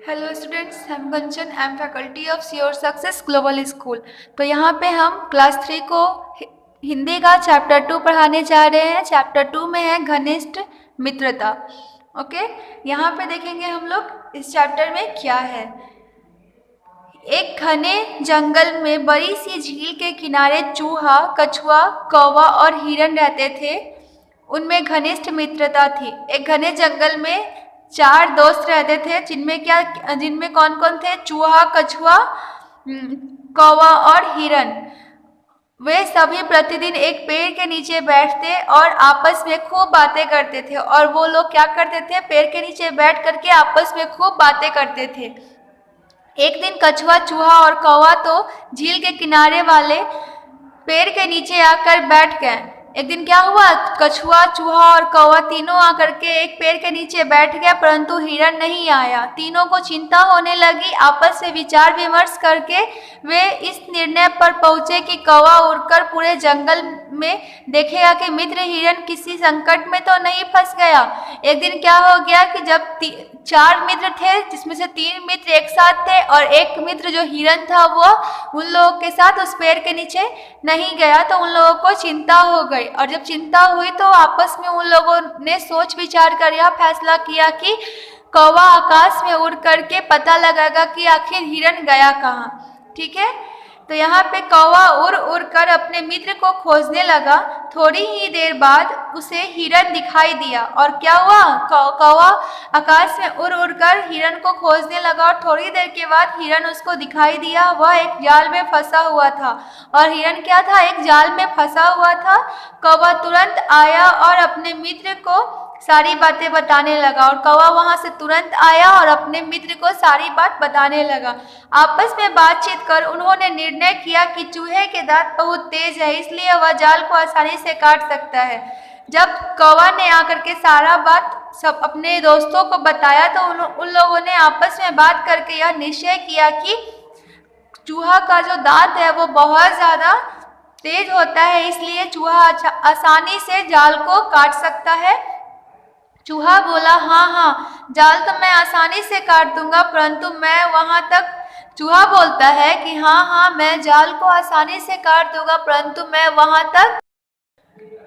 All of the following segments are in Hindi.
Hello students, I am Kanchan, I am faculty of sure success global school. तो यहाँ पे हम क्लास 3 को हिंदी का चैप्टर 2 पढ़ाने जा रहे हैं। चैप्टर 2 में है घनिष्ठ मित्रता। ओके, यहाँ पे देखेंगे हम लोग इस चैप्टर में क्या है। एक घने जंगल में बड़ी सी झील के किनारे चूहा, कछुआ, कौवा और हिरन रहते थे। उनमें घनिष्ठ मित्रता थी। एक घने जंगल में 4 दोस्त रहते थे, जिनमें कौन कौन थे? चूहा, कछुआ, कौवा और हिरन। वे सभी प्रतिदिन एक पेड़ के नीचे बैठते और आपस में खूब बातें करते थे। और वो लोग क्या करते थे? पेड़ के नीचे बैठ करके आपस में खूब बातें करते थे। एक दिन कछुआ, चूहा और कौवा तो झील के किनारे वाले पेड़ के नीचे आकर बैठ गए। एक दिन क्या हुआ? कछुआ, चूहा और कौवा तीनों आकर के एक पेड़ के नीचे बैठ गए, परंतु हिरन नहीं आया। तीनों को चिंता होने लगी। आपस में विचार विमर्श करके वे इस निर्णय पर पहुंचे कि कौवा उड़कर पूरे जंगल में देखेगा कि मित्र हिरन किसी संकट में तो नहीं फंस गया। एक दिन क्या हो गया कि जब 4 मित्र थे, जिसमें से 3 मित्र एक साथ थे और एक मित्र जो हिरन था वो उन लोगों के साथ उस पेड़ के नीचे नहीं गया, तो उन लोगों को चिंता हो गई। और जब चिंता हुई तो आपस में उन लोगों ने सोच विचार कर यह फैसला किया कि कौवा आकाश में उड़ करके पता लगाएगा कि आखिर हिरन गया कहाँ। ठीक है, तो यहाँ पे कौवा उड़ उड़ कर अपने मित्र को खोजने लगा। थोड़ी ही देर बाद उसे हिरन दिखाई दिया। और क्या हुआ? कौवा आकाश में उड़ उड़ कर हिरन को खोजने लगा और थोड़ी देर के बाद हिरन उसको दिखाई दिया। वह एक जाल में फंसा हुआ था। और हिरन क्या था? एक जाल में फंसा हुआ था। कौवा तुरंत आया और अपने मित्र को सारी बातें बताने लगा। और कौवा वहां से तुरंत आया और अपने मित्र को सारी बात बताने लगा। आपस में बातचीत कर उन्होंने निर्णय किया कि चूहे के दांत बहुत तेज है, इसलिए वह जाल को आसानी से काट सकता है। जब कौवा ने आकर के सारा बात सब अपने दोस्तों को बताया तो उन लोगों ने आपस में बात करके यह निश्चय किया कि चूहा का जो दांत है वो बहुत ज़्यादा तेज होता है, इसलिए चूहा आसानी से जाल को काट सकता है। चूहा बोला, हाँ हाँ, जाल तो मैं आसानी से काट दूंगा, परंतु मैं वहां तक चूहा बोलता है कि हाँ हाँ, मैं जाल को आसानी से काट दूंगा,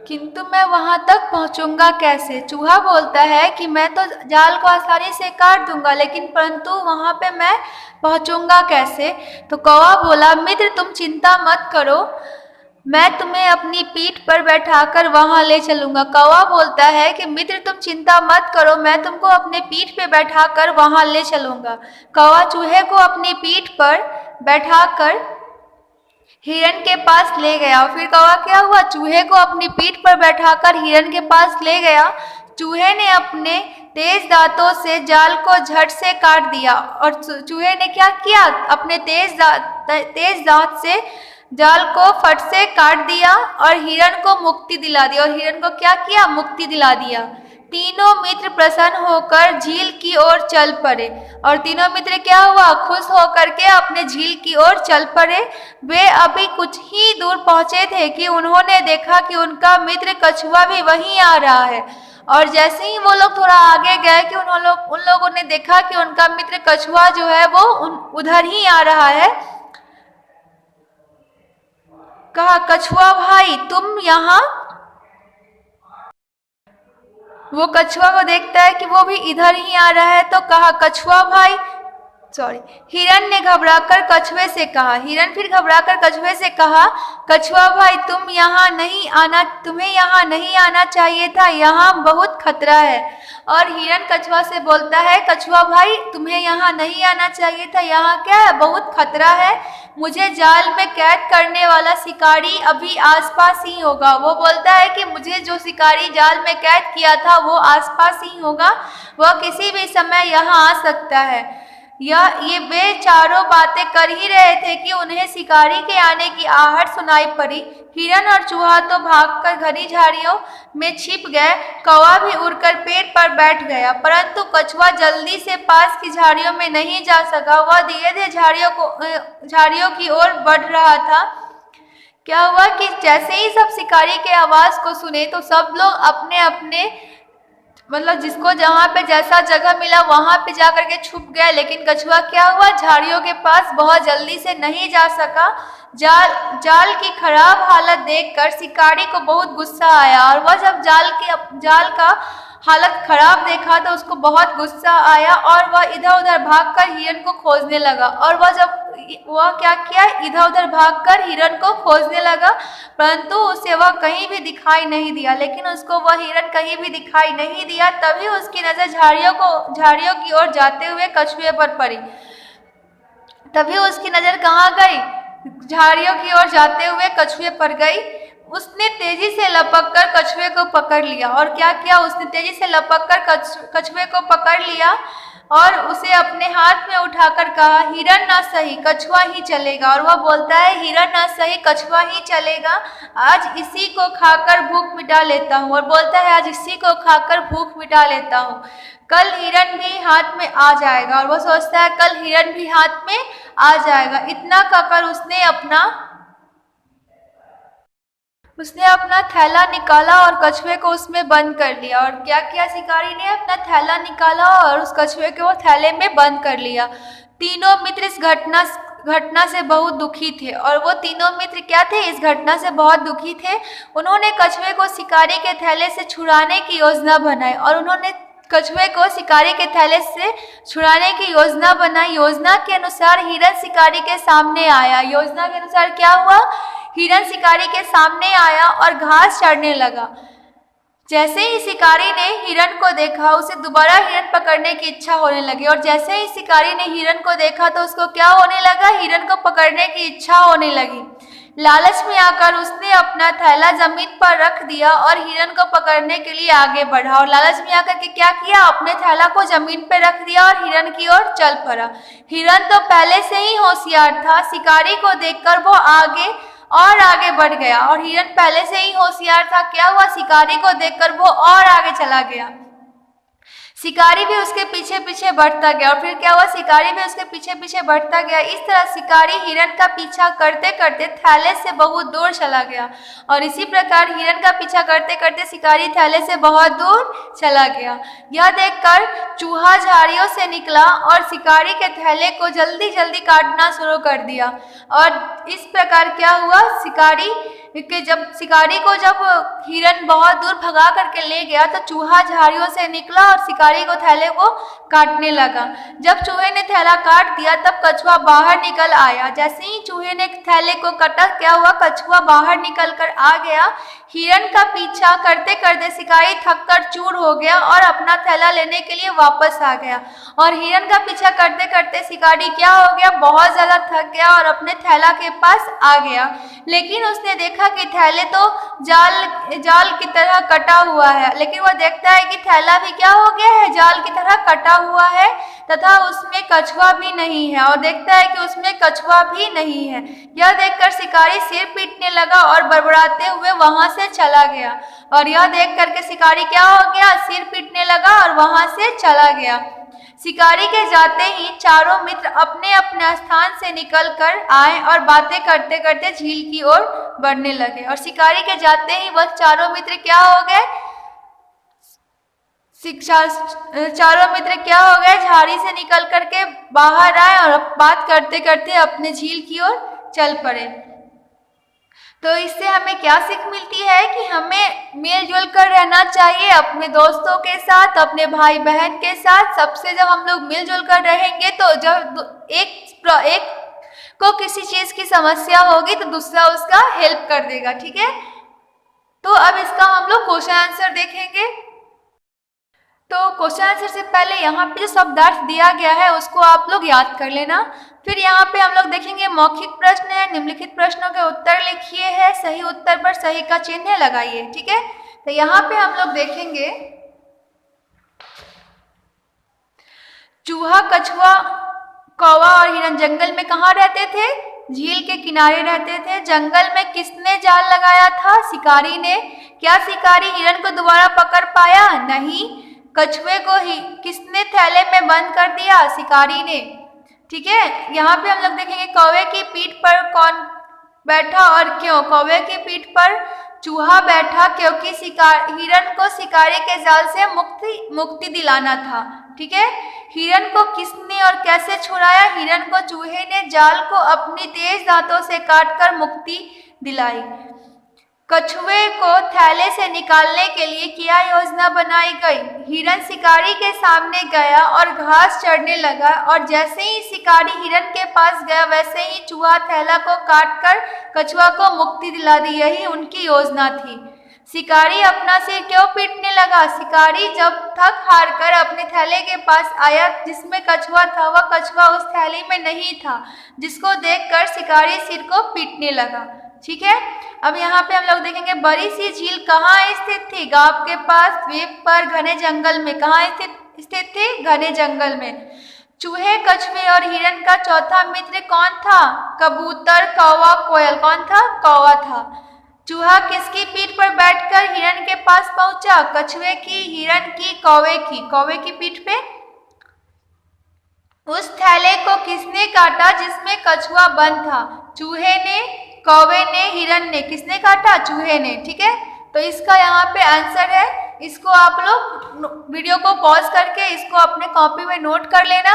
किंतु मैं वहां तक पहुंचूंगा कैसे? चूहा बोलता है कि मैं तो जाल को आसानी से काट दूंगा, लेकिन परंतु वहां पे मैं पहुंचूंगा कैसे? तो कौवा बोला, मित्र तुम चिंता मत करो, मैं तुम्हें अपनी पीठ पर बैठाकर वहां ले चलूंगा। कौवा बोलता है कि मित्र तुम चिंता मत करो, मैं तुमको अपने पीठ पे बैठाकर वहां ले चलूंगा। कौवा चूहे को अपनी पीठ पर बैठाकर हिरन के पास ले गया। फिर कौवा क्या हुआ? चूहे को अपनी पीठ पर बैठाकर हिरन के पास ले गया। चूहे ने अपने तेज दांतों से जाल को झट से काट दिया। और चूहे ने क्या किया? अपने तेज दांत से जाल को फट से काट दिया और हिरन को मुक्ति दिला दी। और हिरन को क्या किया? मुक्ति दिला दिया। तीनों मित्र प्रसन्न होकर झील की ओर चल पड़े। और तीनों मित्र क्या हुआ? खुश होकर के अपने झील की ओर चल पड़े। वे अभी कुछ ही दूर पहुंचे थे कि उन्होंने देखा कि उनका मित्र कछुआ भी वहीं आ रहा है। और जैसे ही वो लोग थोड़ा आगे गए कि उन लोगों ने देखा कि उनका मित्र कछुआ जो है वो उधर ही आ रहा है। कहा, कछुआ भाई तुम यहाँ। वो कछुआ को देखता है कि वो भी इधर ही आ रहा है, तो कहा, कछुआ भाई हिरन ने घबराकर कछुए से कहा। हिरन फिर घबराकर कछुए से कहा, कछुआ भाई तुम्हें यहाँ नहीं आना चाहिए था, यहाँ बहुत खतरा है। और हिरन कछुआ से बोलता है, कछुआ भाई तुम्हें यहाँ नहीं आना चाहिए था, यहाँ क्या है? बहुत खतरा है, मुझे जाल में कैद करने वाला शिकारी अभी आसपास ही होगा। वो बोलता है कि मुझे जो शिकारी जाल में कैद किया था वो आसपास ही होगा, वह किसी भी समय यहाँ आ सकता है। ये वे चारों बातें कर ही रहे थे कि उन्हें शिकारी के आने की आहट सुनाई पड़ी। हिरन और चूहा तो भागकर घनी झाड़ियों में छिप गए। कौवा भी उड़कर पेड़ पर बैठ गया, परंतु कछुआ जल्दी से पास की झाड़ियों में नहीं जा सका। वह धीरे धीरे झाड़ियों की ओर बढ़ रहा था। क्या हुआ कि जैसे ही सब शिकारी के आवाज को सुने तो सब लोग अपने अपने मतलब जिसको जहाँ पे जैसा जगह मिला वहाँ पे जा करके छुप गया, लेकिन कछुआ क्या हुआ, झाड़ियों के पास बहुत जल्दी से नहीं जा सका। जाल की खराब हालत देखकर शिकारी को बहुत गुस्सा आया, और वह जब जाल का हालत खराब देखा तो उसको बहुत गुस्सा आया और वह इधर उधर भागकर हिरन को खोजने लगा। और वह क्या किया, इधर उधर भागकर हिरन को खोजने लगा, परंतु उसे वह कहीं भी दिखाई नहीं दिया। लेकिन उसको वह हिरन कहीं भी दिखाई नहीं दिया। तभी उसकी नजर झाड़ियों की ओर जाते हुए कछुए पर पड़ी। तभी उसकी नजर कहाँ गई, झाड़ियों की ओर जाते हुए कछुए पर गई। उसने तेजी से लपककर कछुए को पकड़ लिया। और क्या किया, उसने तेजी से लपककर कछुए को पकड़ लिया और उसे अपने हाथ में उठाकर कहा, हिरन ना सही कछुआ ही चलेगा। और वह बोलता है, हिरन ना सही कछुआ ही चलेगा, आज इसी को खाकर भूख मिटा लेता हूँ। और बोलता है, आज इसी को खाकर भूख मिटा लेता हूँ, कल हिरन भी हाथ में आ जाएगा। और वह सोचता है कल हिरन भी हाथ में आ जाएगा। इतना कहकर उसने अपना थैला निकाला और कछुए को उसमें बंद कर लिया। और क्या किया, शिकारी ने अपना थैला निकाला और उस कछुए को थैले में बंद कर लिया। तीनों मित्र इस घटना से बहुत दुखी थे। और वो तीनों मित्र क्या थे, इस घटना से बहुत दुखी थे। उन्होंने कछुए को शिकारी के थैले से छुड़ाने की योजना बनाई और उन्होंने कछुए को शिकारी के थैले से छुड़ाने की योजना बनाई। योजना के अनुसार हिरन शिकारी के सामने आया। योजना के अनुसार क्या हुआ, हिरन शिकारी के सामने आया और घास चढ़ने लगा। जैसे ही शिकारी ने हिरन को देखा, उसे दोबारा हिरन पकड़ने की इच्छा होने लगी। और जैसे ही शिकारी ने हिरन को देखा तो उसको क्या होने लगा, हिरन को पकड़ने की इच्छा होने लगी। लालच में आकर उसने अपना थैला जमीन पर रख दिया और हिरन को पकड़ने के लिए आगे बढ़ा। और लालच में आकर के क्या किया, अपने थैला को जमीन पर रख दिया और हिरन की ओर चल पड़ा। हिरन तो पहले से ही होशियार था, शिकारी को देखकर वो आगे बढ़ गया। और हिरन पहले से ही होशियार था, क्या हुआ, शिकारी को देखकर वो और आगे चला गया। शिकारी भी उसके पीछे पीछे बढ़ता गया। और फिर क्या हुआ, शिकारी भी उसके पीछे पीछे बढ़ता गया। इस तरह शिकारी हिरन का पीछा करते करते थैले से बहुत दूर चला गया। और इसी प्रकार हिरन का पीछा करते करते शिकारी थैले से बहुत दूर चला गया। यह देखकर चूहा झाड़ियों से निकला और शिकारी के थैले को जल्दी जल्दी काटना शुरू कर दिया। और इस प्रकार क्या हुआ, शिकारी को जब हिरन बहुत दूर भगा करके ले गया तो चूहा झाड़ियों से निकला और शिकारी को थैले को काटने लगा। जब चूहे ने थैला काट दिया तब कछुआ बाहर निकल आया। जैसे ही चूहे ने थैले को काटा, क्या हुआ, कछुआ बाहर निकल कर आ गया। हिरन का पीछा करते करते शिकारी थककर चूर हो गया और अपना थैला लेने के लिए वापस आ गया। और हिरन का पीछा करते करते शिकारी क्या हो गया, बहुत ज़्यादा थक गया और अपने थैला के पास आ गया। लेकिन उसने देखा कि थैले तो जाल की तरह कटा हुआ है। लेकिन वह देखता है कि थैला भी क्या हो गया है, जाल की तरह कटा हुआ है तथा उसमें कछुआ भी नहीं है। और देखता है कि उसमें कछुआ भी नहीं है। यह देखकर शिकारी सिर पीटने लगा और बड़बड़ाते हुए वहां से चला गया। और यह देख करके शिकारी क्या हो गया, सिर पीटने लगा और वहां से चला गया। शिकारी के जाते ही चारों मित्र अपने अपने स्थान से निकलकर आए और बातें करते करते झील की ओर बढ़ने लगे। और शिकारी के जाते ही वह चारों मित्र क्या हो गए, झाड़ी से निकल करके बाहर आए और बात करते करते अपने झील की ओर चल पड़े। तो इससे हमें क्या सीख मिलती है कि हमें मिलजुल कर रहना चाहिए अपने दोस्तों के साथ, अपने भाई बहन के साथ। सबसे जब हम लोग मिलजुल कर रहेंगे तो जब एक को किसी चीज़ की समस्या होगी तो दूसरा उसका हेल्प कर देगा। ठीक है, तो अब इसका हम लोग क्वेश्चन आंसर देखेंगे। तो क्वेश्चन आंसर से पहले यहाँ पे जो शब्दार्थ दिया गया है उसको आप लोग याद कर लेना। फिर यहाँ पे हम लोग देखेंगे मौखिक प्रश्न है, निम्नलिखित प्रश्नों के उत्तर लिखिए है, सही उत्तर पर सही का चिन्ह लगाइए। ठीक है, तो यहाँ पे हम लोग देखेंगे चूहा, कछुआ, कौवा और हिरन जंगल में कहाँ रहते थे, झील के किनारे रहते थे। जंगल में किसने जाल लगाया था, शिकारी ने। क्या शिकारी हिरन को दोबारा पकड़ पाया, नहीं। कछुए को ही किसने थैले में बंद कर दिया, शिकारी ने। ठीक है, यहाँ पे हम लोग देखेंगे कौवे की पीठ पर कौन बैठा और क्यों। कौवे की पीठ पर चूहा बैठा क्योंकि हिरण को शिकारी के जाल से मुक्ति दिलाना था। ठीक है, हिरण को किसने और कैसे छुड़ाया? हिरण को चूहे ने जाल को अपनी तेज दांतों से काटकर मुक्ति दिलाई। कछुए को थैले से निकालने के लिए क्या योजना बनाई गई? हिरण शिकारी के सामने गया और घास चढ़ने लगा और जैसे ही शिकारी हिरण के पास गया वैसे ही चूहा थैला को काटकर कछुआ को मुक्ति दिला दी। यही उनकी योजना थी। शिकारी अपना सिर क्यों पीटने लगा? शिकारी जब थक हार कर अपने थैले के पास आया जिसमें कछुआ था, वह कछुआ उस थैली में नहीं था, जिसको देखकर शिकारी सिर को पीटने लगा। ठीक है, अब यहाँ पे हम लोग देखेंगे बड़ी सी झील कहाँ स्थित थी? गांव के पास, द्वीप पर, घने जंगल में। कहाँ स्थित थी? घने जंगल में। चूहे, कछुए और हिरण का चौथा मित्र कौन था? कबूतर, कौवा, कोयल। कौन था? कौवा था। चूहा किसकी पीठ पर बैठकर हिरण के पास पहुंचा? कछुए की, हिरण की, कौवे की। कौवे की पीठ पे। उस थैले को किसने काटा जिसमें कछुआ बंद था? चूहे ने, कौवे ने, हिरण ने। किसने काटा? चूहे ने। ठीक है, तो इसका यहाँ पे आंसर है। इसको आप लोग वीडियो को पॉज करके इसको अपने कॉपी में नोट कर लेना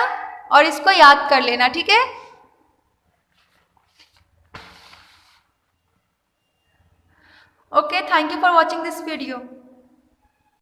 और इसको याद कर लेना। ठीक है, okay, thank you for watching this video.